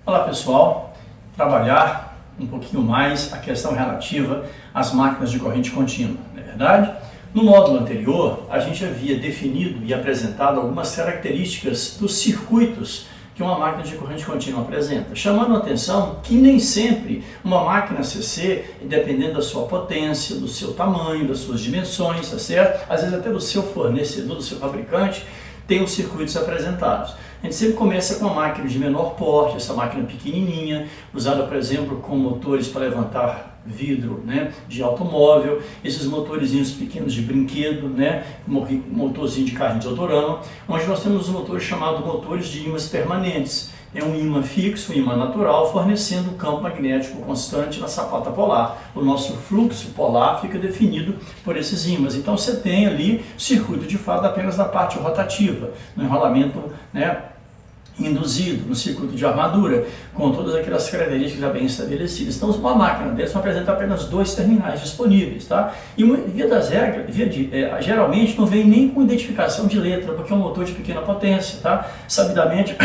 Olá pessoal, trabalhar um pouquinho mais a questão relativa às máquinas de corrente contínua, não é verdade? No módulo anterior, a gente havia definido e apresentado algumas características dos circuitos que uma máquina de corrente contínua apresenta, chamando a atenção que nem sempre uma máquina CC, dependendo da sua potência, do seu tamanho, das suas dimensões, tá certo? Às vezes até do seu fornecedor, do seu fabricante, tem os circuitos apresentados. A gente sempre começa com uma máquina de menor porte, essa máquina pequenininha, usada, por exemplo, com motores para levantar vidro, né, de automóvel, esses motorzinhos pequenos de brinquedo, né, motorzinho de carro de autorama, onde nós temos um motor chamado motores de ímãs permanentes. É um ímã fixo, um ímã natural, fornecendo um campo magnético constante na sapata polar. O nosso fluxo polar fica definido por esses ímãs. Então você tem ali circuito de fato apenas na parte rotativa, no enrolamento, né, induzido, no circuito de armadura, com todas aquelas características já bem estabelecidas. Então, uma máquina dessa vai apresentar apenas 2 terminais disponíveis, tá? E via das regras, geralmente não vem nem com identificação de letra, porque é um motor de pequena potência, tá? Sabidamente,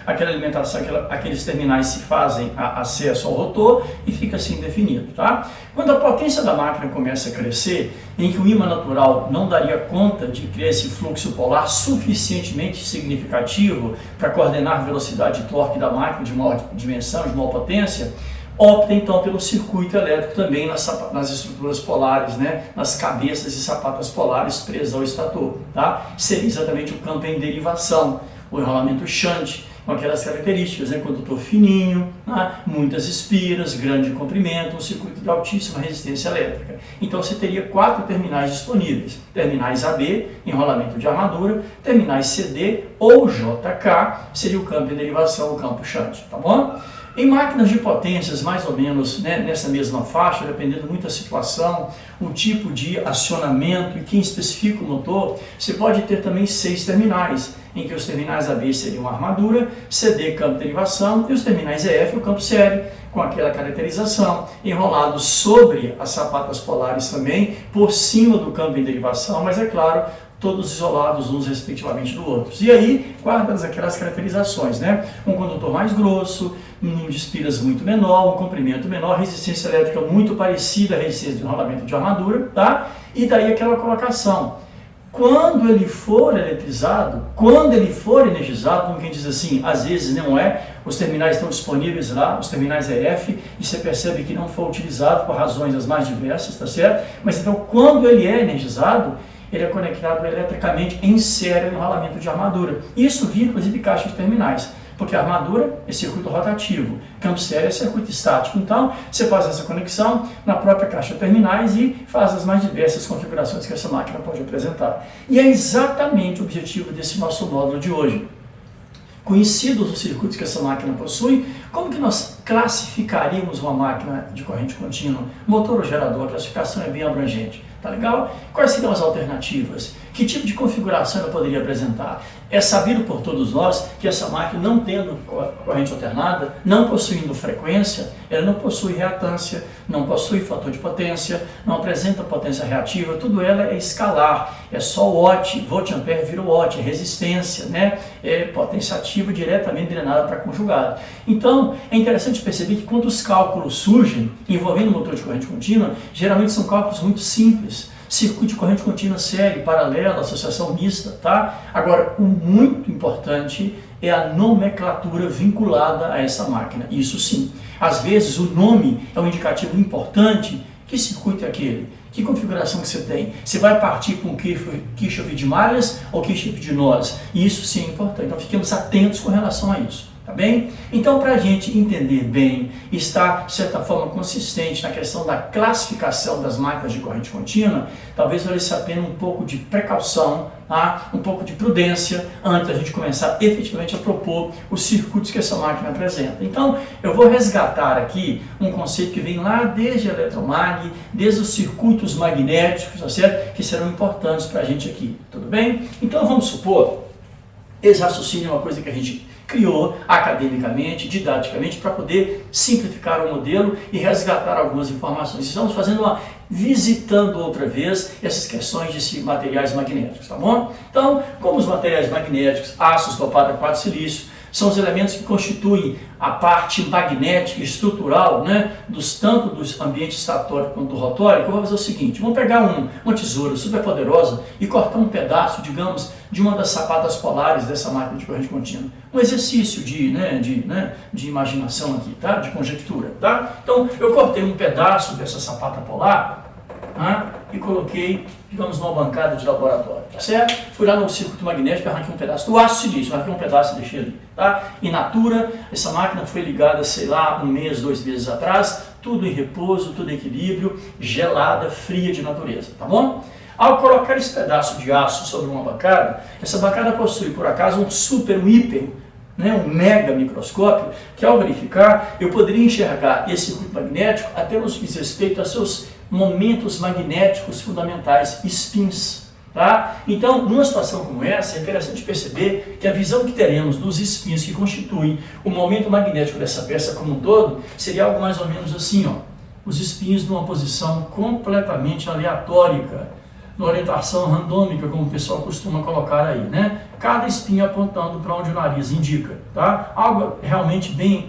aquela alimentação, aqueles terminais se fazem acesso ao rotor e fica assim definido, tá? Quando a potência da máquina começa a crescer, em que o ímã natural não daria conta de criar esse fluxo polar suficientemente significativo para coordenar a velocidade e torque da máquina de maior dimensão, de maior potência, opta então pelo circuito elétrico também nas estruturas polares, né, nas cabeças e sapatas polares presas ao estator, tá? Seria exatamente o campo em derivação, o enrolamento shunt, com aquelas características, né? Condutor fininho, né? Muitas espiras, grande comprimento, um circuito de altíssima resistência elétrica. Então você teria 4 terminais disponíveis: terminais AB, enrolamento de armadura, terminais CD ou JK, seria o campo em derivação, o campo shunt, tá bom? Em máquinas de potências mais ou menos, né, nessa mesma faixa, dependendo muito da situação, o tipo de acionamento e quem especifica o motor, você pode ter também 6 terminais, em que os terminais AB seriam a armadura, CD campo de derivação e os terminais EF o campo série, com aquela caracterização, enrolados sobre as sapatas polares também, por cima do campo em derivação, mas é claro, todos isolados uns respectivamente do outro. E aí, guardadas aquelas caracterizações, né? Um condutor mais grosso, um número de espiras muito menor, um comprimento menor, resistência elétrica muito parecida à resistência do enrolamento de armadura, tá? E daí aquela colocação. Quando ele for eletrizado, quando ele for energizado, como quem diz assim, às vezes não é, os terminais estão disponíveis lá, os terminais EF, e você percebe que não foi utilizado por razões as mais diversas, tá certo? Mas então, quando ele é energizado, ele é conectado eletricamente em série no enrolamento de armadura. Isso via, inclusive, caixa de terminais, porque a armadura é circuito rotativo, campo série é circuito estático. Então, você faz essa conexão na própria caixa de terminais e faz as mais diversas configurações que essa máquina pode apresentar. E é exatamente o objetivo desse nosso módulo de hoje. Conhecidos os circuitos que essa máquina possui, como que nós classificaríamos uma máquina de corrente contínua? Motor ou gerador? A classificação é bem abrangente. Tá legal? Quais seriam as alternativas? Que tipo de configuração ela poderia apresentar? É sabido por todos nós que essa máquina, não tendo corrente alternada, não possuindo frequência, ela não possui reatância, não possui fator de potência, não apresenta potência reativa, tudo ela é escalar, é só watt, volt-ampere vira watt, é resistência, né? É potência ativa diretamente drenada para conjugada. Então, é interessante perceber que quando os cálculos surgem envolvendo motor de corrente contínua, geralmente são cálculos muito simples. Circuito de corrente contínua série, paralela, associação mista, tá? Agora, o muito importante é a nomenclatura vinculada a essa máquina. Isso sim. Às vezes o nome é um indicativo importante. Que circuito é aquele? Que configuração que você tem? Você vai partir com Kirchhoff de malhas ou Kirchhoff de nós? Isso sim é importante. Então fiquemos atentos com relação a isso. Tá bem? Então, para a gente entender bem, estar, de certa forma, consistente na questão da classificação das máquinas de corrente contínua, talvez valesse a pena um pouco de precaução, tá? Um pouco de prudência, antes da gente começar efetivamente a propor os circuitos que essa máquina apresenta. Então, eu vou resgatar aqui um conceito que vem lá desde a eletromag, desde os circuitos magnéticos, tá certo? Que serão importantes para a gente aqui, tudo bem? Então, vamos supor, esse raciocínio é uma coisa que a gente criou academicamente, didaticamente, para poder simplificar o modelo e resgatar algumas informações. Estamos visitando outra vez essas questões de materiais magnéticos, tá bom? Então, como os materiais magnéticos, aços dopados a 4 silício, são os elementos que constituem a parte magnética estrutural, né, tanto dos ambientes estatórico quanto do rotórico. Eu vou fazer o seguinte, vamos pegar uma tesoura super poderosa e cortar um pedaço, digamos, de uma das sapatas polares dessa máquina de corrente contínua. Um exercício de imaginação aqui, tá? De conjectura. Tá? Então, eu cortei um pedaço dessa sapata polar, e coloquei, digamos, numa bancada de laboratório, tá certo? Fui lá no circuito magnético, arranquei um pedaço do aço silício, arranquei um pedaço e deixei ali, tá? In natura, essa máquina foi ligada, sei lá, 1 mês, 2 meses atrás, tudo em repouso, tudo em equilíbrio, gelada, fria de natureza, tá bom? Ao colocar esse pedaço de aço sobre uma bancada, essa bancada possui, por acaso, um hiper, um mega microscópio, que ao verificar, eu poderia enxergar esse circuito magnético até nos diz respeito a seus momentos magnéticos fundamentais, spins. Tá? Então, numa situação como essa, é interessante perceber que a visão que teremos dos spins que constituem o momento magnético dessa peça como um todo, seria algo mais ou menos assim, ó, os spins numa posição completamente aleatória, na orientação randômica, como o pessoal costuma colocar aí, né? Cada espinho apontando para onde o nariz indica, tá? Algo realmente bem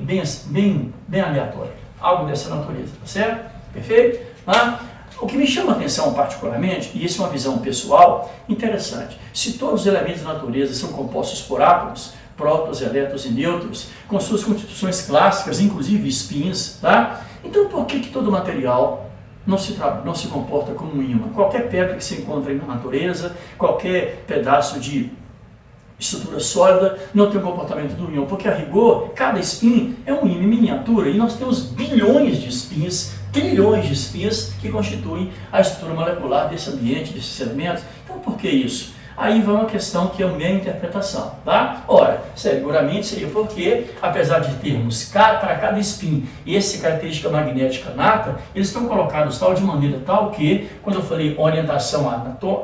aleatório, algo dessa natureza, tá certo? Perfeito? Tá? O que me chama a atenção particularmente, e isso é uma visão pessoal interessante, se todos os elementos da natureza são compostos por átomos, prótons, elétrons e nêutrons, com suas constituições clássicas, inclusive spins, tá? Então por que todo material não se comporta como um ímã? Qualquer pedra que se encontra na natureza, qualquer pedaço de estrutura sólida não tem o comportamento do ímã, porque a rigor, cada spin é um ímã em miniatura, e nós temos bilhões de spins, trilhões de spins que constituem a estrutura molecular desse ambiente, desses elementos. Então por que isso? Aí vai uma questão que é a minha interpretação, tá? Ora, seguramente seria porque, apesar de termos para cada spin essa característica magnética nata, eles estão colocados de maneira tal que, quando eu falei orientação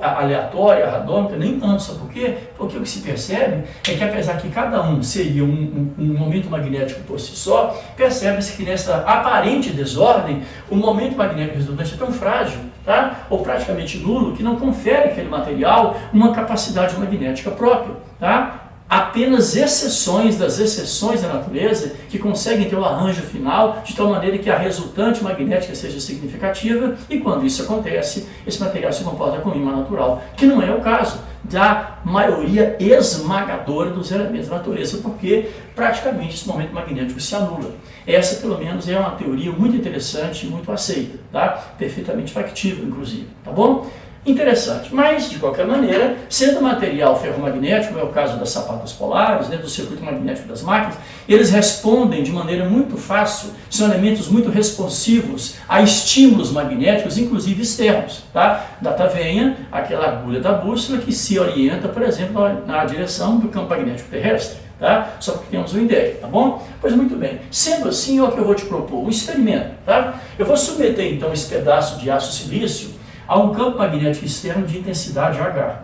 aleatória, randômica, nem tanto, sabe por quê? Porque o que se percebe é que, apesar que cada um seria um momento magnético por si só, percebe-se que nessa aparente desordem, o momento magnético resultante é tão frágil, tá? Ou praticamente nulo, que não confere àquele material uma capacidade magnética própria, tá? Apenas exceções das exceções da natureza que conseguem ter o arranjo final de tal maneira que a resultante magnética seja significativa, e quando isso acontece, esse material se comporta como ímã natural, que não é o caso da maioria esmagadora dos elementos da natureza, porque praticamente esse momento magnético se anula. Essa, pelo menos, é uma teoria muito interessante e muito aceita, tá? Perfeitamente factível, inclusive, tá bom? Interessante, mas, de qualquer maneira, sendo material ferromagnético, como é o caso das sapatas polares, do circuito magnético das máquinas, eles respondem de maneira muito fácil, são elementos muito responsivos a estímulos magnéticos, inclusive externos, tá? Data venha aquela agulha da bússola que se orienta, por exemplo, na direção do campo magnético terrestre, tá? Só para que tenhamos uma ideia, tá bom? Pois muito bem, sendo assim, olha o que eu vou te propor, um experimento, tá? Eu vou submeter, então, esse pedaço de aço silício a um campo magnético externo de intensidade H.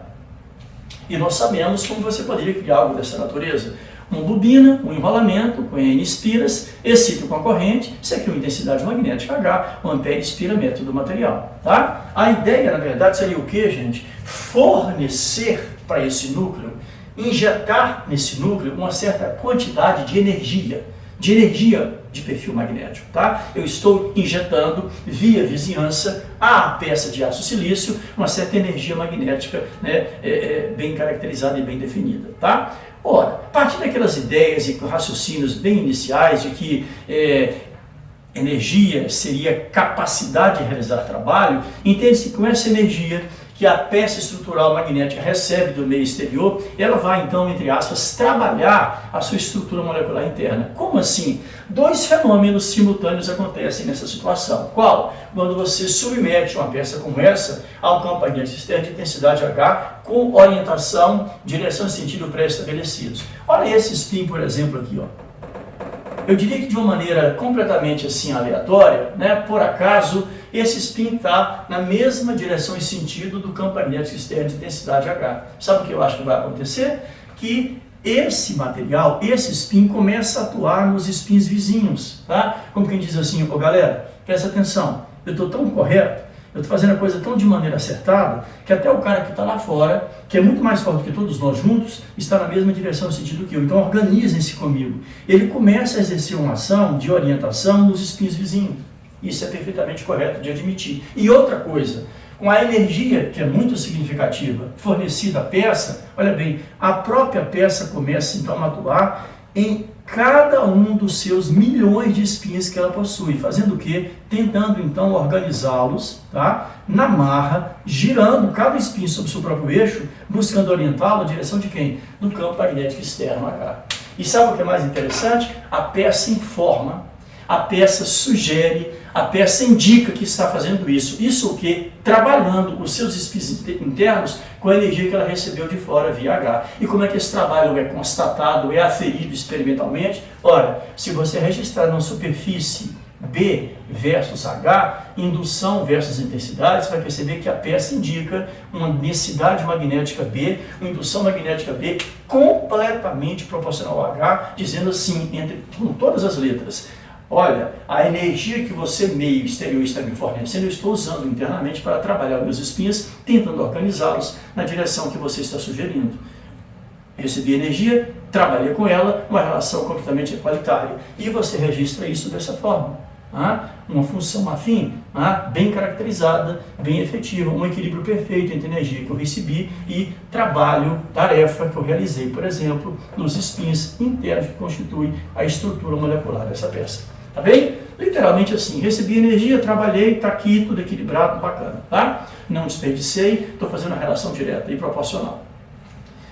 E nós sabemos como você poderia criar algo dessa natureza. Uma bobina, um enrolamento com N espiras, excita com a corrente, você cria uma intensidade magnética H, um ampere-espira-metro do material. Tá? A ideia, na verdade, seria o que, gente? Fornecer para esse núcleo, injetar nesse núcleo uma certa quantidade de energia de perfil magnético, tá? Eu estou injetando via vizinhança à peça de aço silício uma certa energia magnética, bem caracterizada e bem definida, tá? Ora, a partir daquelas ideias e raciocínios bem iniciais de que energia seria capacidade de realizar trabalho, entende-se que com essa energia que a peça estrutural magnética recebe do meio exterior, ela vai então, entre aspas, trabalhar a sua estrutura molecular interna. Como assim? 2 fenômenos simultâneos acontecem nessa situação. Qual? Quando você submete uma peça como essa a um campo magnético externo de intensidade H com orientação, direção e sentido pré-estabelecidos. Olha esse spin, por exemplo, aqui, ó. Eu diria que de uma maneira completamente assim aleatória, por acaso, esse spin está na mesma direção e sentido do campo magnético externo de intensidade H. Sabe o que eu acho que vai acontecer? Que esse material, esse spin, começa a atuar nos spins vizinhos, tá? Como quem diz assim, galera, presta atenção, eu estou tão correto Eu estou fazendo a coisa tão de maneira acertada que até o cara que está lá fora, que é muito mais forte do que todos nós juntos, está na mesma direção no sentido que eu. Então organizem-se comigo. Ele começa a exercer uma ação de orientação nos espinhos vizinhos. Isso é perfeitamente correto de admitir. E outra coisa, com a energia, que é muito significativa, fornecida à peça, olha bem, a própria peça começa então a atuar em cada um dos seus milhões de espinhos que ela possui, fazendo o quê? Tentando então organizá-los, tá? Na marra, girando cada espinho sobre o seu próprio eixo, buscando orientá-lo na direção de quem? Do campo magnético externo H. E sabe o que é mais interessante? A peça informa, a peça sugere, a peça indica que está fazendo isso. Isso o quê? Trabalhando os seus espinhos internos com a energia que ela recebeu de fora via H. E como é que esse trabalho é constatado, é aferido experimentalmente? Ora, se você registrar na superfície B versus H, indução versus intensidade, você vai perceber que a peça indica uma densidade magnética B, uma indução magnética B completamente proporcional ao H, dizendo assim, com todas as letras, olha, a energia que você, meio exterior, está me fornecendo, eu estou usando internamente para trabalhar meus espinhos, tentando organizá-los na direção que você está sugerindo. Recebi energia, trabalhei com ela, uma relação completamente equalitária. E você registra isso dessa forma. Uma função afim, bem caracterizada, bem efetiva, um equilíbrio perfeito entre a energia que eu recebi e trabalho, tarefa que eu realizei, por exemplo, nos espinhos internos que constituem a estrutura molecular dessa peça. Tá bem? Literalmente assim, recebi energia, trabalhei, está aqui, tudo equilibrado, bacana, tá? Não desperdicei, estou fazendo a relação direta e proporcional.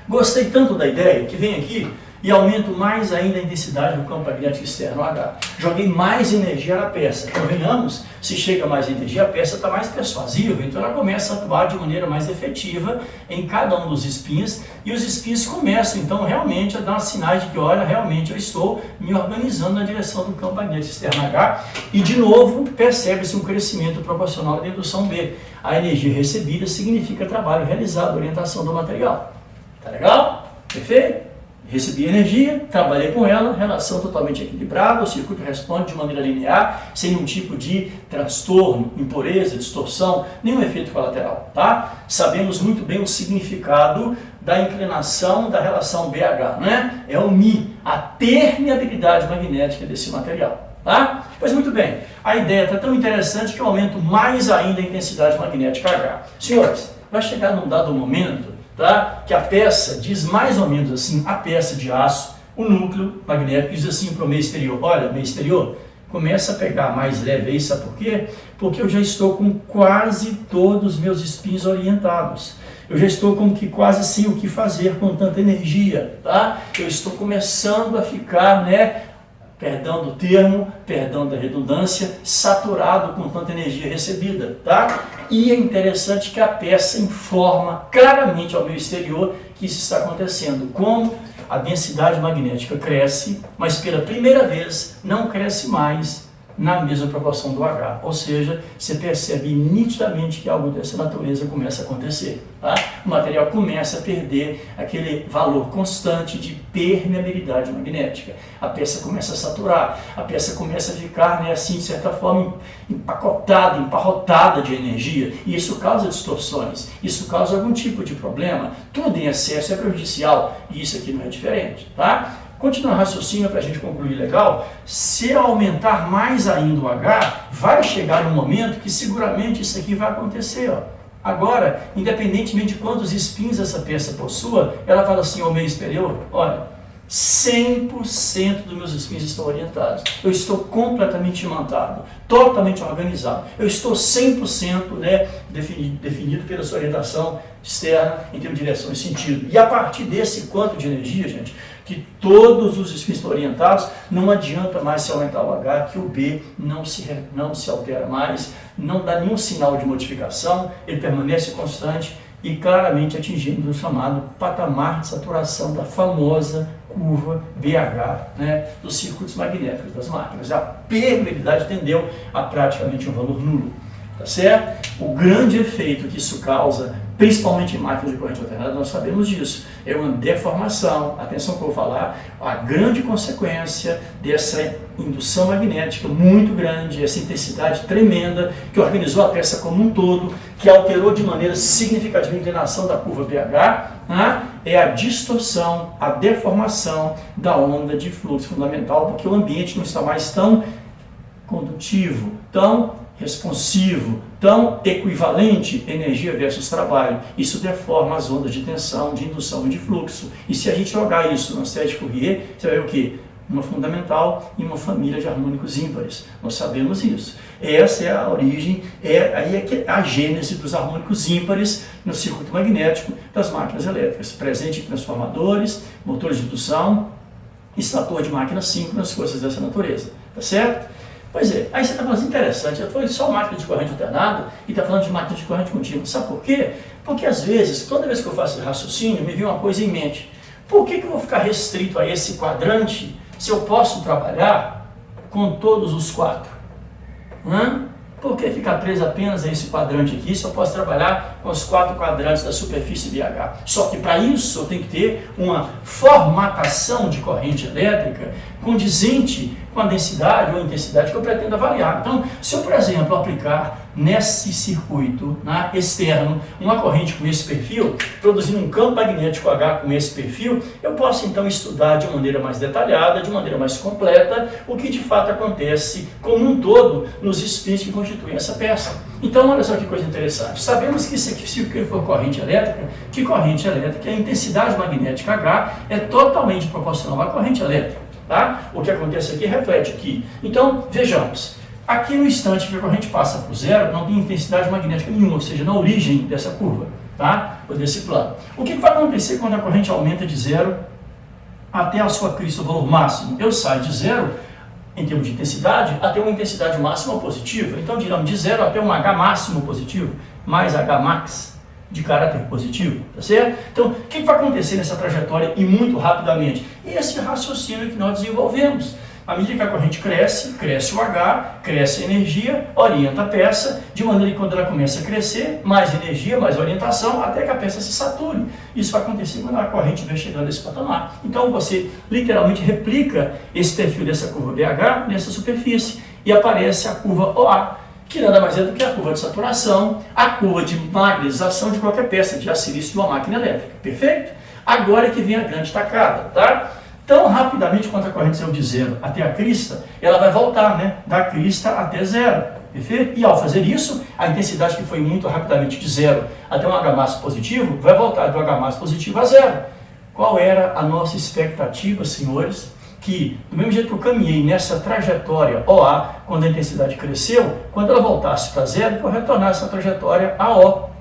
Gostei tanto da ideia que vem aqui e aumento mais ainda a intensidade do campo magnético externo H. Joguei mais energia na peça. Convenhamos, se chega mais energia, a peça está mais persuasiva, então ela começa a atuar de maneira mais efetiva em cada um dos espinhos, e os espinhos começam então realmente a dar sinais de que, olha, realmente eu estou me organizando na direção do campo magnético externo H, e de novo percebe-se um crescimento proporcional da indução B. A energia recebida significa trabalho realizado, orientação do material. Tá legal? Perfeito? Recebi energia, trabalhei com ela, relação totalmente equilibrada, o circuito responde de maneira linear, sem nenhum tipo de transtorno, impureza, distorção, nenhum efeito colateral, tá? Sabemos muito bem o significado da inclinação da relação BH, né? É o Mi, a permeabilidade magnética desse material, tá? Pois muito bem, a ideia está tão interessante que eu aumento mais ainda a intensidade magnética H. Senhores, vai chegar num dado momento, tá? Que a peça diz mais ou menos assim, a peça de aço, o núcleo magnético diz assim para o meio exterior, olha, meio exterior, começa a pegar mais leve aí, sabe por quê? Porque eu já estou com quase todos os meus espinhos orientados. Eu já estou como que quase sem o que fazer com tanta energia, tá? Eu estou começando a ficar, né, perdão do termo, perdão da redundância, saturado com tanta energia recebida, tá? E é interessante que a peça informa claramente ao meio exterior que isso está acontecendo. Como a densidade magnética cresce, mas pela primeira vez não cresce mais na mesma proporção do H. Ou seja, você percebe nitidamente que algo dessa natureza começa a acontecer. Tá? O material começa a perder aquele valor constante de permeabilidade magnética. A peça começa a saturar, a peça começa a ficar, né, assim, de certa forma, empacotada, emparrotada de energia. E isso causa distorções, isso causa algum tipo de problema. Tudo em excesso é prejudicial e isso aqui não é diferente. Tá? Continua o raciocínio para a gente concluir legal. Se aumentar mais ainda o H, vai chegar um momento que seguramente isso aqui vai acontecer. Ó. Agora, independentemente de quantos espinhos essa peça possua, ela fala assim ao meio exterior, olha, 100% dos meus espinhos estão orientados. Eu estou completamente imantado, totalmente organizado. Eu estou 100%, né, definido pela sua orientação externa em termos de direção e sentido. E a partir desse quanto de energia, gente, que todos os espinhos estão orientados, não adianta mais se aumentar o H, que o B não se altera mais, não dá nenhum sinal de modificação, ele permanece constante e claramente atingindo o chamado patamar de saturação da famosa curva BH, né, dos circuitos magnéticos das máquinas. A permeabilidade tendeu a praticamente um valor nulo. tá certo? O grande efeito que isso causa, principalmente em máquinas de corrente alternada, nós sabemos disso, é uma deformação. Atenção que eu vou falar, a grande consequência dessa indução magnética muito grande, essa intensidade tremenda que organizou a peça como um todo, que alterou de maneira significativa a inclinação da curva pH, né? É a distorção, a deformação da onda de fluxo fundamental, porque o ambiente não está mais tão condutivo, tão responsivo, tão equivalente energia versus trabalho. Isso deforma as ondas de tensão, de indução e de fluxo. E se a gente jogar isso na série de Fourier, você vai ver o quê? Uma fundamental e uma família de harmônicos ímpares. Nós sabemos isso. Essa é a origem, aí é que a gênese dos harmônicos ímpares no circuito magnético das máquinas elétricas, presente em transformadores, motores de indução, estator de máquinas síncronas, coisas dessa natureza. Tá certo? Pois é, aí você está falando assim, interessante, eu falei só máquina de corrente alternada e está falando de máquina de corrente contínua. Sabe por quê? Porque às vezes, toda vez que eu faço esse raciocínio, me vem uma coisa em mente. Por que eu vou ficar restrito a esse quadrante se eu posso trabalhar com todos os quatro? Por que ficar preso apenas a esse quadrante aqui se eu posso trabalhar com os quatro quadrantes da superfície BH? Só que para isso eu tenho que ter uma formatação de corrente elétrica condizente com a densidade ou intensidade que eu pretendo avaliar. Então, se eu, por exemplo, aplicar nesse circuito externo uma corrente com esse perfil, produzindo um campo magnético H com esse perfil, eu posso então estudar de maneira mais detalhada, de maneira mais completa, o que de fato acontece como um todo nos spins que constituem essa peça. Então, olha só que coisa interessante. Sabemos que se for corrente elétrica, a intensidade magnética H é totalmente proporcional à corrente elétrica. Tá? O que acontece aqui reflete aqui. Então, vejamos. Aqui no instante que a corrente passa por zero, não tem intensidade magnética nenhuma, ou seja, na origem dessa curva, tá? Ou desse plano. O que vai acontecer quando a corrente aumenta de zero até a sua crista, o valor máximo? Eu saio de zero, em termos de intensidade, até uma intensidade máxima positiva. Então, digamos, de zero até um H máximo positivo, mais H max de caráter positivo, tá certo? Então, o que vai acontecer nessa trajetória e muito rapidamente? Esse raciocínio que nós desenvolvemos. À medida que a corrente cresce, cresce o H, cresce a energia, orienta a peça, de maneira que quando ela começa a crescer, mais energia, mais orientação, até que a peça se sature. Isso vai acontecer quando a corrente vai chegando a esse patamar. Então você literalmente replica esse perfil dessa curva BH nessa superfície e aparece a curva OA, que nada mais é do que a curva de saturação, a curva de magnetização de qualquer peça de aço de uma máquina elétrica. Perfeito? Agora é que vem a grande tacada, tá? Tão rapidamente quanto a corrente saiu de zero até a crista, ela vai voltar, da crista até zero. Perfeito? E ao fazer isso, a intensidade que foi muito rapidamente de zero até um H máximo positivo, vai voltar do H máximo positivo a zero. Qual era a nossa expectativa, senhores? Que, do mesmo jeito que eu caminhei nessa trajetória OA, quando a intensidade cresceu, quando ela voltasse para zero, eu retornasse essa trajetória AO.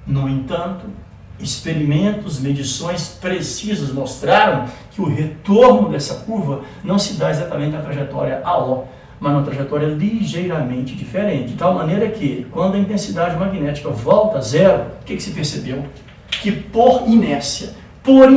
No entanto, experimentos, medições precisas mostraram que o retorno dessa curva não se dá exatamente na trajetória AO, mas numa trajetória ligeiramente diferente. De tal maneira que, quando a intensidade magnética volta a zero, o que se percebeu? Que por inércia, eu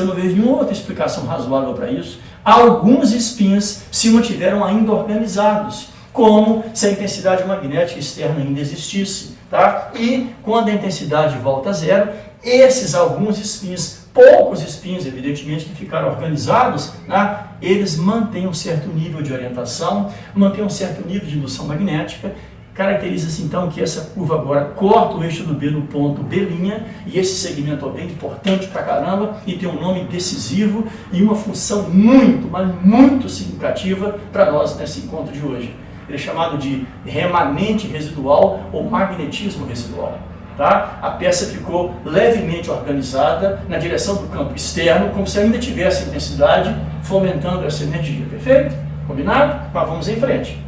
não vejo nenhuma outra explicação razoável para isso, alguns spins se mantiveram ainda organizados, como se a intensidade magnética externa ainda existisse. Tá? E quando a intensidade volta a zero, esses alguns spins, poucos spins, evidentemente, que ficaram organizados, eles mantêm um certo nível de orientação, mantêm um certo nível de indução magnética. Caracteriza-se então que essa curva agora corta o eixo do B no ponto B', e esse segmento é bem importante pra caramba e tem um nome decisivo e uma função muito, mas muito significativa para nós nesse encontro de hoje. Ele é chamado de remanente residual ou magnetismo residual. Tá? A peça ficou levemente organizada na direção do campo externo, como se ainda tivesse intensidade, fomentando essa energia. Perfeito? Combinado? Mas vamos em frente.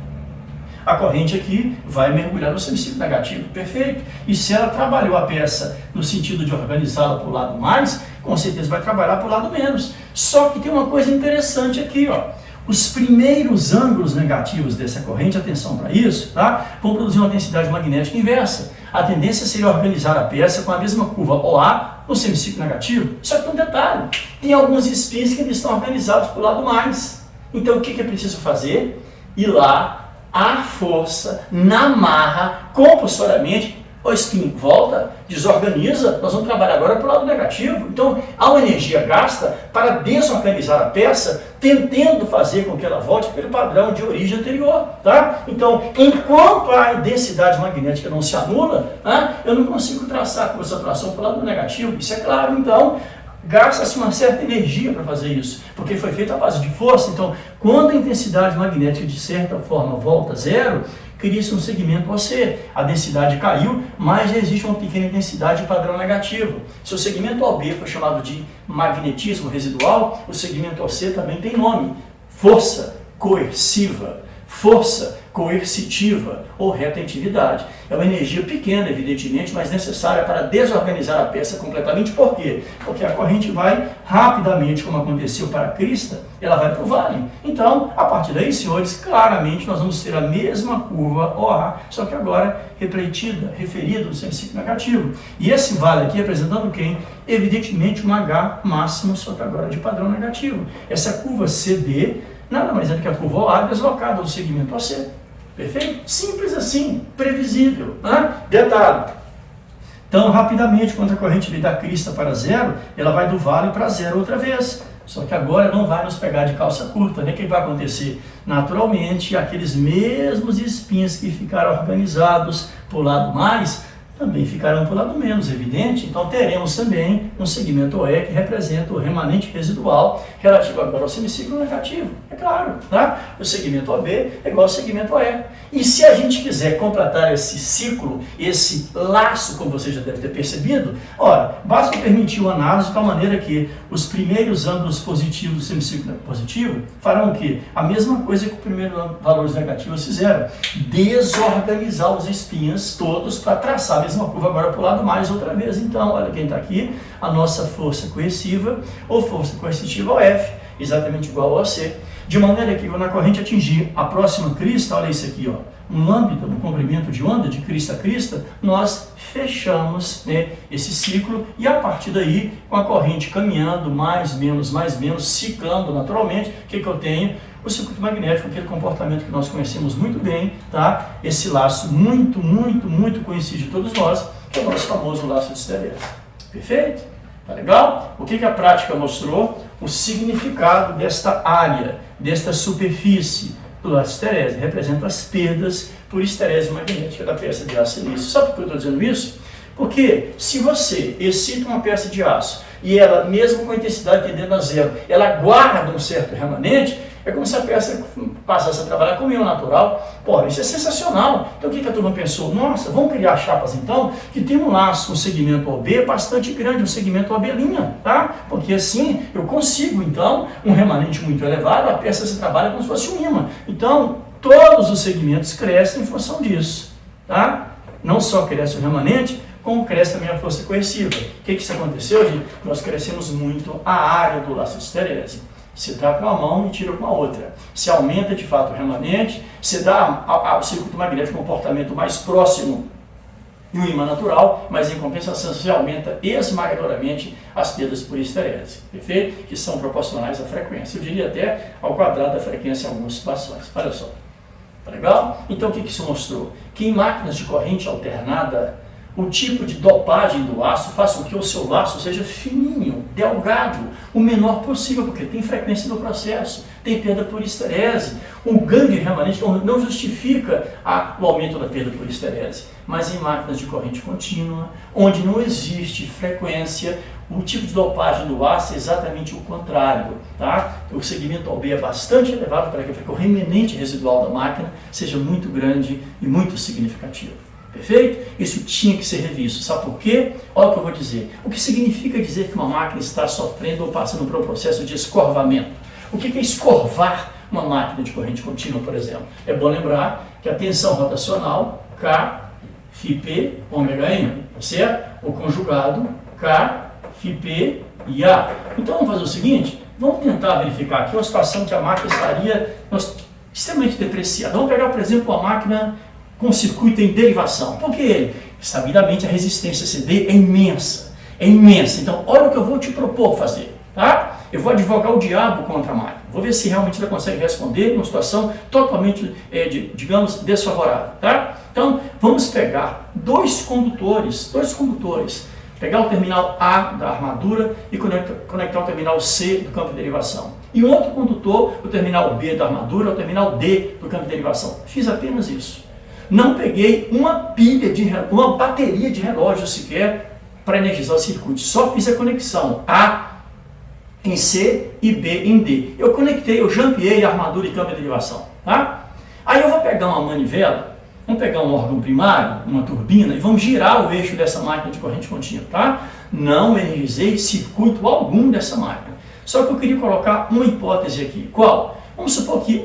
A corrente aqui vai mergulhar no semicírculo negativo, perfeito? E se ela trabalhou a peça no sentido de organizá-la para o lado mais, com certeza vai trabalhar para o lado menos. Só que tem uma coisa interessante aqui, ó. Os primeiros ângulos negativos dessa corrente, atenção para isso, tá? Vão produzir uma densidade magnética inversa. A tendência seria organizar a peça com a mesma curva OA no semicírculo negativo. Só que tem um detalhe, tem alguns spins que eles estão organizados para o lado mais. Então o que é preciso fazer? Ir lá à força, na marra, compulsoriamente, o spin volta, desorganiza, nós vamos trabalhar agora para o lado negativo. Então, há uma energia gasta para desorganizar a peça, tentando fazer com que ela volte pelo padrão de origem anterior. Tá? Então, enquanto a densidade magnética não se anula, eu não consigo traçar a força atração para o lado negativo. Isso é claro, então, gasta-se uma certa energia para fazer isso, porque foi feito à base de força. Então, quando a intensidade magnética de certa forma volta a zero, cria-se um segmento OC. A densidade caiu, mas já existe uma pequena intensidade de padrão negativo. Se o segmento OB foi chamado de magnetismo residual, o segmento OC também tem nome: força coerciva, força coercitiva ou retentividade. É uma energia pequena, evidentemente, mas necessária para desorganizar a peça completamente. Por quê? Porque a corrente vai rapidamente, como aconteceu para a crista, ela vai para o vale. Então, a partir daí, senhores, claramente nós vamos ter a mesma curva OA, só que agora referida no semiciclo negativo. E esse vale aqui representando quem? Evidentemente um H máximo, só que agora de padrão negativo. Essa curva CD nada mais é do que a curva OA deslocada do segmento AC. Perfeito? Simples assim, previsível. Detalhe. Então, rapidamente, quando a corrente vem da crista para zero, ela vai do vale para zero outra vez. Só que agora não vai nos pegar de calça curta, né? O que vai acontecer? Naturalmente, aqueles mesmos spins que ficaram organizados por lado mais, também ficarão por lado menos, evidente. Então teremos também um segmento OE que representa o remanente residual relativo agora ao semiciclo negativo. É claro, tá? O segmento OB é igual ao segmento OE. E se a gente quiser completar esse ciclo, esse laço, como você já deve ter percebido, ora, basta permitir uma análise de tal maneira que os primeiros ângulos positivos do semiciclo positivo farão o quê? A mesma coisa que os primeiros valores negativos fizeram: desorganizar os spins todos para traçar a mesma curva agora para o lado mais outra vez. Então, olha quem está aqui, a nossa força coerciva ou força coercitiva OF, exatamente igual ao AC, de maneira que quando a corrente atingir a próxima crista, olha isso aqui, ó, um lambda no comprimento de onda, de crista a crista, nós fechamos, né, esse ciclo, e a partir daí, com a corrente caminhando mais, menos, ciclando naturalmente, o que eu tenho? O circuito magnético, aquele comportamento que nós conhecemos muito bem, tá? Esse laço muito conhecido de todos nós, que é o nosso famoso laço de histerese. Perfeito? Tá legal? O que a prática mostrou? O significado desta área, desta superfície do laço de histerese. Representa as perdas por histerese magnética da peça de aço silício. Sabe por que eu estou dizendo isso? Porque se você excita uma peça de aço e ela, mesmo com a intensidade tendendo a zero, ela guarda um certo remanente, é como se a peça passasse a trabalhar com íon natural. Pô, isso é sensacional. Então o que a turma pensou? Nossa, vamos criar chapas então que tem um laço, um segmento OB bastante grande, um segmento OB linha, tá? Porque assim eu consigo então um remanente muito elevado, a peça se trabalha como se fosse um ímã. Então todos os segmentos crescem em função disso, tá? Não só cresce o remanente, como cresce também a força coerciva. O que isso aconteceu, gente? Nós crescemos muito a área do laço de histerese. Se dá com uma mão e tira com a outra. Se aumenta de fato o remanente, se dá ao circuito magnético um comportamento mais próximo e um ímã natural, mas em compensação se aumenta esmagadoramente as perdas por histerese, perfeito? Que são proporcionais à frequência. Eu diria até ao quadrado da frequência em algumas situações. Olha só. Tá legal? Então o que isso mostrou? Que em máquinas de corrente alternada, o tipo de dopagem do aço faz com que o seu laço seja fininho, delgado, o menor possível, porque tem frequência no processo, tem perda por histerese. O ganho de remanente não justifica o aumento da perda por histerese, mas em máquinas de corrente contínua, onde não existe frequência, o tipo de dopagem do aço é exatamente o contrário, tá? O segmento OB é bastante elevado para que o remanente residual da máquina seja muito grande e muito significativo. Perfeito? Isso tinha que ser revisto. Sabe por quê? Olha o que eu vou dizer. O que significa dizer que uma máquina está sofrendo ou passando por um processo de escorvamento? O que é escorvar uma máquina de corrente contínua, por exemplo? É bom lembrar que a tensão rotacional, K, Φp, ômega N, tá certo? O conjugado, K, Φp e A. Então vamos fazer o seguinte, vamos tentar verificar aqui uma situação que a máquina estaria extremamente depreciada. Vamos pegar, por exemplo, uma máquina com circuito em derivação. Por que ele? Sabidamente a resistência CD é imensa. Então, olha o que eu vou te propor fazer, tá? eu vou advogar o diabo contra a máquina. Vou ver se realmente ela consegue responder numa situação totalmente, digamos, desfavorável. Tá? Então, vamos pegar dois condutores, pegar o terminal A da armadura e conectar o terminal C do campo de derivação. E outro condutor, o terminal B da armadura, o terminal D do campo de derivação. Fiz apenas isso. Não peguei uma bateria de relógio sequer para energizar o circuito. Só fiz a conexão A em C e B em D. Eu conectei, eu jampeei a armadura e campo de derivação. Tá? Aí eu vou pegar uma manivela, vamos pegar um órgão primário, uma turbina, e vamos girar o eixo dessa máquina de corrente contínua. Tá? Não energizei circuito algum dessa máquina. Só que eu queria colocar uma hipótese aqui. Qual? Vamos supor que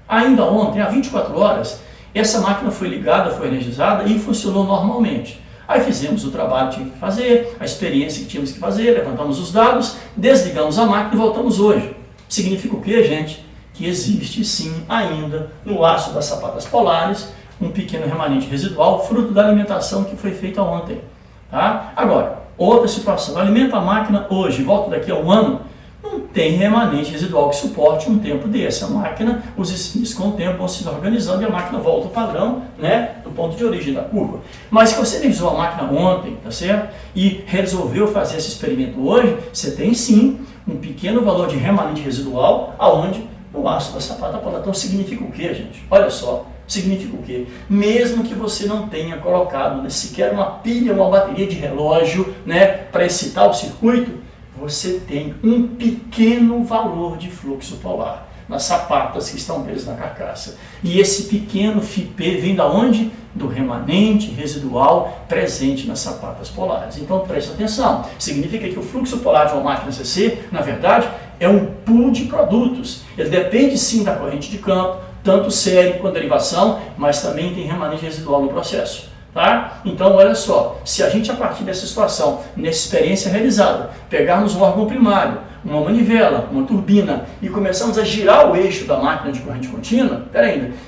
ainda ontem, há 24 horas, essa máquina foi ligada, foi energizada e funcionou normalmente. Aí fizemos o trabalho que tínhamos que fazer, a experiência que tínhamos que fazer, levantamos os dados, desligamos a máquina e voltamos hoje. Significa o quê, gente? Que existe sim ainda no aço das sapatas polares um pequeno remanente residual, fruto da alimentação que foi feita ontem. Tá? Agora, outra situação, alimenta a máquina hoje, volta daqui a um ano, não tem remanente residual que suporte um tempo desse. A máquina, os spins com o tempo vão se organizando e a máquina volta ao padrão, né, do ponto de origem da curva. Mas se você energizou a máquina ontem, tá certo? E resolveu fazer esse experimento hoje, você tem sim um pequeno valor de remanente residual, aonde no aço da sapata polar. Então significa o quê, gente? Olha só, significa o quê? Mesmo que você não tenha colocado sequer uma pilha, uma bateria de relógio, né, para excitar o circuito, você tem um pequeno valor de fluxo polar nas sapatas que estão presas na carcaça. E esse pequeno FIP vem da onde? Do remanente residual presente nas sapatas polares. Então preste atenção, significa que o fluxo polar de uma máquina CC, na verdade, é um pool de produtos. Ele depende sim da corrente de campo, tanto série quanto derivação, mas também tem remanente residual no processo. Tá? Então, olha só, se a gente a partir dessa situação, nessa experiência realizada, pegarmos um órgão primário, uma manivela, uma turbina e começamos a girar o eixo da máquina de corrente contínua,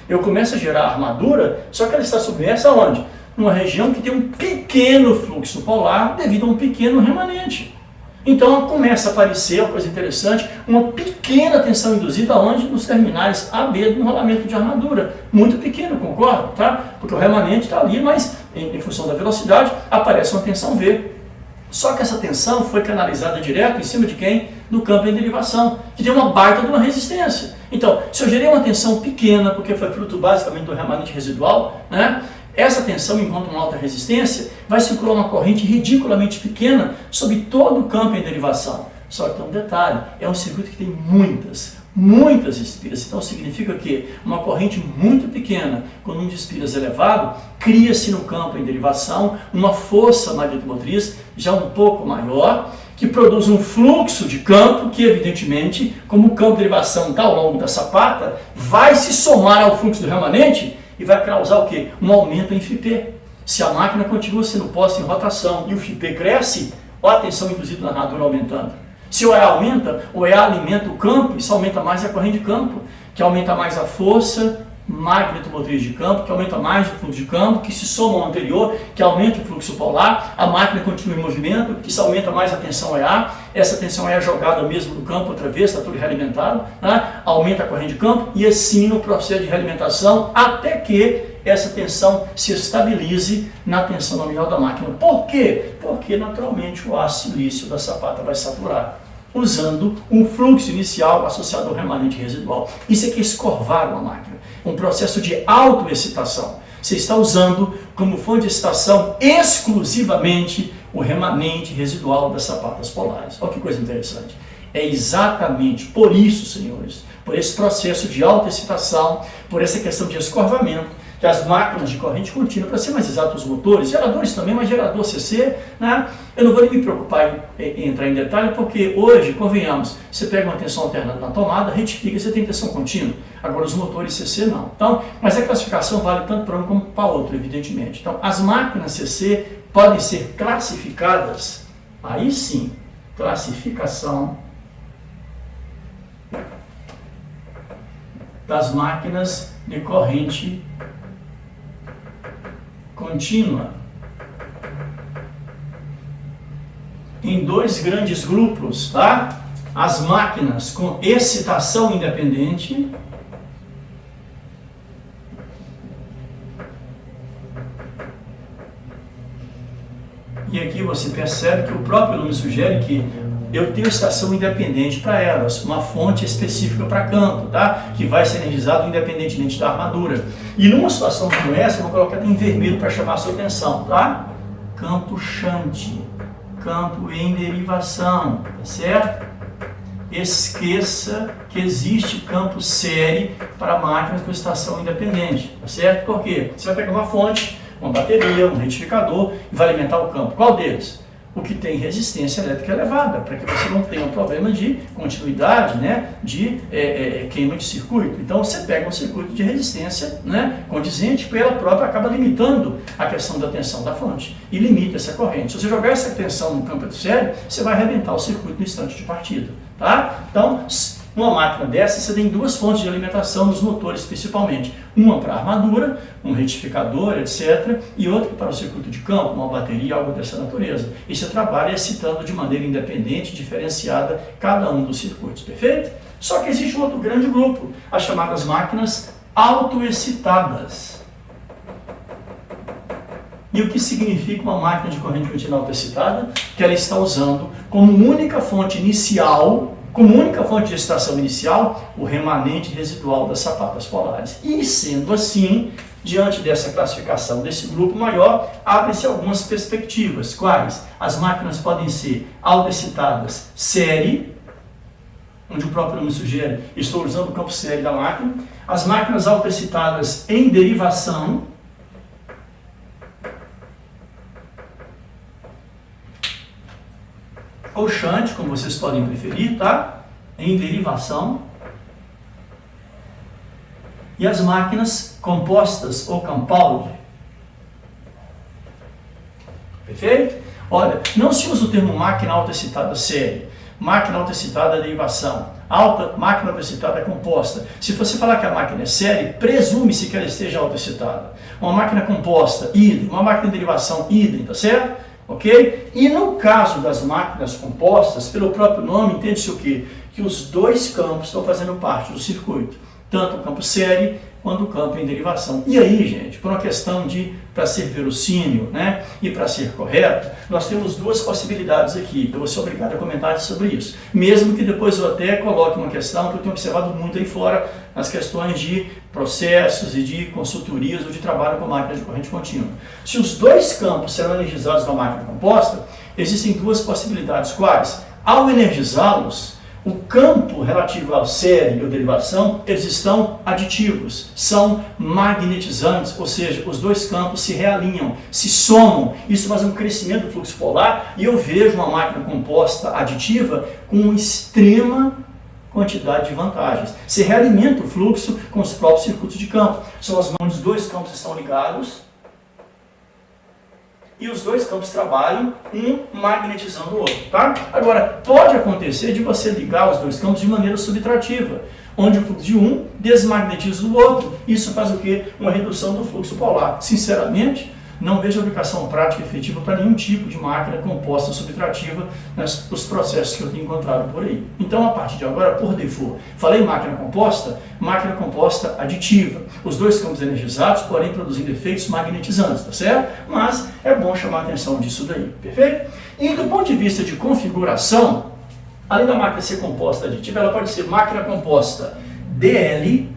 eu começo a girar a armadura, só que ela está submersa aonde? Numa região que tem um pequeno fluxo polar devido a um pequeno remanente. Então começa a aparecer, uma coisa interessante, uma pequena tensão induzida onde? Nos terminais AB do enrolamento de armadura. Muito pequeno, concordo? Tá? Porque o remanente está ali, mas em função da velocidade aparece uma tensão V. Só que essa tensão foi canalizada direto em cima de quem? No campo de derivação, que tem uma baita de uma resistência. Então, se eu gerei uma tensão pequena, porque foi fruto basicamente do remanente residual, né? Essa tensão, enquanto uma alta resistência, vai circular uma corrente ridiculamente pequena sobre todo o campo em derivação. Só que tem um detalhe, é um circuito que tem muitas espiras. Então significa que uma corrente muito pequena, com um número de espiras elevado, cria-se no campo em derivação uma força magnetomotriz já um pouco maior, que produz um fluxo de campo que, evidentemente, como o campo de derivação está ao longo da sapata, vai se somar ao fluxo do remanente e vai causar o quê? Um aumento em FIP. Se a máquina continua sendo posta em rotação e o FIP cresce, a tensão induzida na armadura aumentando. Se o EA aumenta, o EA alimenta o campo, isso aumenta mais a corrente de campo, que aumenta mais a força magnetomotriz de campo, que aumenta mais o fluxo de campo, que se soma ao anterior, que aumenta o fluxo polar, a máquina continua em movimento, isso aumenta mais a tensão EA, essa tensão EA é jogada mesmo no campo outra vez, está tudo realimentado, né? Aumenta a corrente de campo e assim no processo de realimentação até que essa tensão se estabilize na tensão nominal da máquina. Por quê? Porque naturalmente o aço silício da sapata vai saturar, usando um fluxo inicial associado ao remanente residual. Isso aqui é escorvar uma máquina, um processo de autoexcitação. Você está usando como fonte de excitação exclusivamente o remanente residual das sapatas polares. Olha que coisa interessante. É exatamente por isso, senhores, por esse processo de autoexcitação, por essa questão de escorvamento, que as máquinas de corrente contínua, para ser mais exato, os motores, geradores também, mas gerador CC, né? Eu não vou nem me preocupar em entrar em detalhe, porque hoje, convenhamos, você pega uma tensão alternada na tomada, retifica, você tem tensão contínua. Agora, os motores CC não. Então, mas a classificação vale tanto para um como para outro, evidentemente. Então, as máquinas CC podem ser classificadas, aí sim, classificação das máquinas de corrente contínua em dois grandes grupos, tá? as máquinas com excitação independente e aqui você percebe que o próprio nome sugere que eu tenho estação independente para elas, uma fonte específica para campo, tá? Que vai ser energizado independentemente da armadura. E numa situação como essa, eu vou colocar em vermelho para chamar a sua atenção, tá? Campo shunt, campo em derivação, tá certo? Esqueça que existe campo série para máquinas com estação independente, tá certo? Por quê? Você vai pegar uma fonte, uma bateria, um retificador e vai alimentar o campo. Qual deles? O que tem resistência elétrica elevada, para que você não tenha um problema de continuidade, né, de queima de circuito. Então você pega um circuito de resistência, né, condizente, que ela própria acaba limitando a questão da tensão da fonte e limita essa corrente. Se você jogar essa tensão no campo de série, você vai arrebentar o circuito no instante de partida. Tá? Então, uma máquina dessa, você tem duas fontes de alimentação nos motores principalmente. Uma para a armadura, um retificador, etc. E outra para o circuito de campo, uma bateria, algo dessa natureza. E você trabalha excitando de maneira independente, diferenciada, cada um dos circuitos, perfeito? Só que existe um outro grande grupo, as chamadas máquinas autoexcitadas. E o que significa uma máquina de corrente contínua autoexcitada? Que ela está usando como única fonte inicial, como única fonte de excitação inicial, o remanente residual das sapatas polares. E sendo assim, diante dessa classificação desse grupo maior, abrem-se algumas perspectivas. Quais? As máquinas podem ser autoexcitadas série, onde o próprio nome sugere, estou usando o campo série da máquina. As máquinas autoexcitadas em derivação, ou shunt, como vocês podem preferir, tá? Em derivação. E as máquinas compostas ou compound. Perfeito? Olha, não se usa o termo máquina autoexcitada série, máquina autoexcitada derivação, máquina autoexcitada composta. Se você falar que a máquina é série, presume-se que ela esteja autoexcitada. Uma máquina composta, idem. Uma máquina de derivação, idem, tá certo? Ok? E no caso das máquinas compostas, pelo próprio nome, entende-se o quê? Que os dois campos estão fazendo parte do circuito, tanto o campo série quanto o campo em derivação. E aí, gente, por uma questão de, para ser verossímil, né, e para ser correto, nós temos duas possibilidades aqui. Eu vou ser obrigado a comentar sobre isso. Mesmo que depois eu até coloque uma questão que eu tenho observado muito aí fora, nas questões de processos e de consultorias ou de trabalho com máquinas de corrente contínua. Se os dois campos serão energizados na máquina composta, existem duas possibilidades. Quais? Ao energizá-los, o campo relativo à série ou derivação, eles estão aditivos, são magnetizantes, ou seja, os dois campos se realinham, se somam, isso faz um crescimento do fluxo polar e eu vejo uma máquina composta aditiva com extrema quantidade de vantagens. Se realimenta o fluxo com os próprios circuitos de campo. São as mãos dos dois campos estão ligados e os dois campos trabalham, um magnetizando o outro, tá? Agora, pode acontecer de você ligar os dois campos de maneira subtrativa, onde o fluxo de um desmagnetiza o outro. Isso faz o quê? Uma redução do fluxo polar. Sinceramente, não vejo aplicação prática e efetiva para nenhum tipo de máquina composta subtrativa nos processos que eu tenho encontrado por aí. Então, a partir de agora, por default, falei máquina composta aditiva. Os dois campos energizados, porém, produzindo efeitos magnetizantes, tá certo? Mas é bom chamar a atenção disso daí, perfeito? E do ponto de vista de configuração, além da máquina ser composta aditiva, ela pode ser máquina composta DL.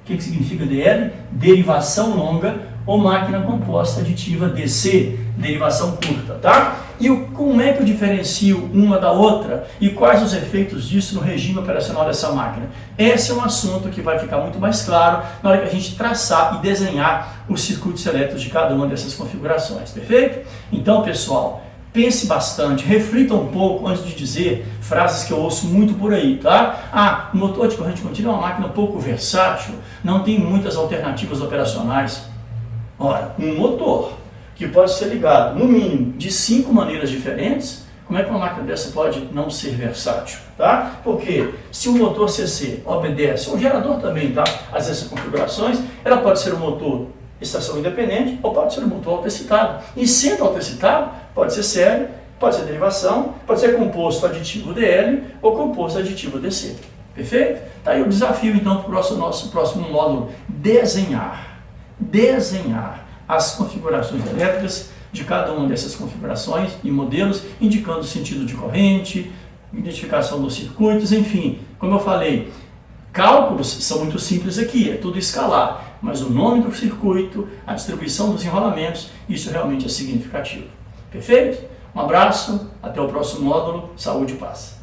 O que significa DL? Derivação longa, ou máquina composta aditiva DC, derivação curta, tá? E como é que eu diferencio uma da outra e quais os efeitos disso no regime operacional dessa máquina? Esse é um assunto que vai ficar muito mais claro na hora que a gente traçar e desenhar os circuitos elétricos de cada uma dessas configurações, perfeito? Então, pessoal, pense bastante, reflita um pouco antes de dizer frases que eu ouço muito por aí, tá? O motor de corrente contínua é uma máquina pouco versátil, não tem muitas alternativas operacionais. Ora, um motor que pode ser ligado, no mínimo, de 5 maneiras diferentes, como é que uma máquina dessa pode não ser versátil, tá? Porque se o motor CC obedece, um gerador também, tá? Às vezes, configurações, ela pode ser um motor estação independente ou pode ser um motor autoexcitado. E sendo autoexcitado, pode ser série, Pode ser derivação, pode ser composto aditivo DL ou composto aditivo DC. Perfeito? Tá aí o desafio então para o nosso próximo módulo: desenhar as configurações elétricas de cada uma dessas configurações e modelos, indicando o sentido de corrente, identificação dos circuitos, enfim. Como eu falei, cálculos são muito simples aqui, é tudo escalar, mas o nome do circuito, a distribuição dos enrolamentos, isso realmente é significativo. Perfeito? Um abraço, até o próximo módulo, saúde e paz.